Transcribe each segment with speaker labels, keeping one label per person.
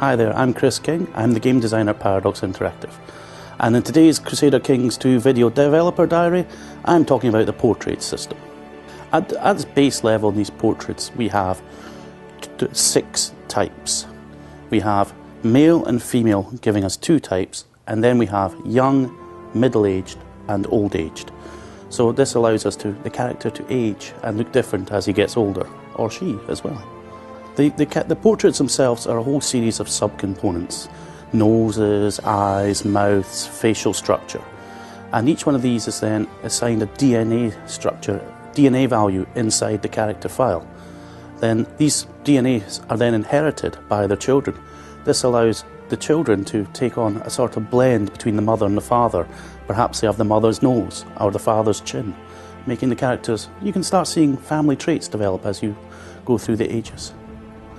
Speaker 1: Hi there, I'm Chris King. I'm the game designer at Paradox Interactive. And in today's Crusader Kings 2 video developer diary, I'm talking about the portrait system. At its base level in these portraits, we have 6 types. We have male and female giving us 2 types, and then we have young, middle-aged and old-aged. So this allows us the character to age and look different as he gets older, or she as well. The portraits themselves are a whole series of subcomponents: noses, eyes, mouths, facial structure. And each one of these is then assigned a DNA value inside the character file. Then these DNAs are then inherited by their children. This allows the children to take on a sort of blend between the mother and the father. Perhaps they have the mother's nose or the father's chin, making the characters, you can start seeing family traits develop as you go through the ages.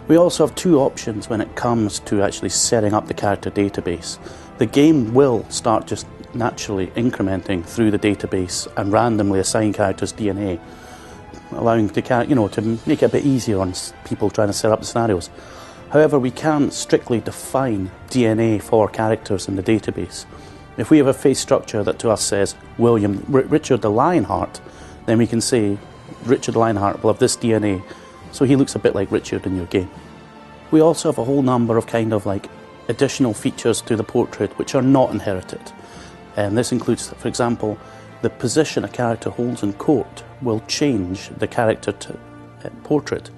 Speaker 1: We also have 2 options when it comes to actually setting up the character database. The game will start just naturally incrementing through the database and randomly assign characters DNA, allowing to make it a bit easier on people trying to set up the scenarios. However, we can't strictly define DNA for characters in the database. If we have a face structure that to us says Richard the Lionheart, then we can say Richard Lionheart will have this DNA, so he looks a bit like Richard in your game. We also have a whole number of additional features to the portrait which are not inherited. And this includes, for example, the position a character holds in court will change the character portrait.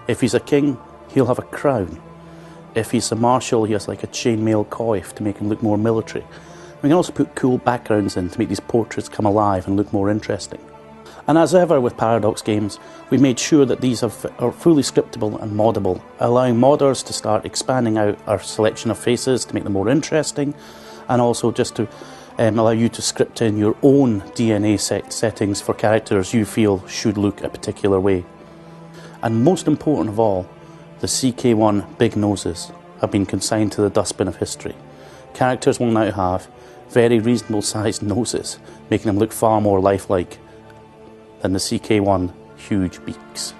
Speaker 1: If he's a king, he'll have a crown. If he's a marshal, he has like a chainmail coif to make him look more military. We can also put cool backgrounds in to make these portraits come alive and look more interesting. And as ever with Paradox games, we made sure that these are fully scriptable and moddable, allowing modders to start expanding out our selection of faces to make them more interesting, and also just to allow you to script in your own DNA settings for characters you feel should look a particular way. And most important of all, the CK1 big noses have been consigned to the dustbin of history. Characters will now have very reasonable sized noses, making them look far more lifelike than the CK1 huge beaks.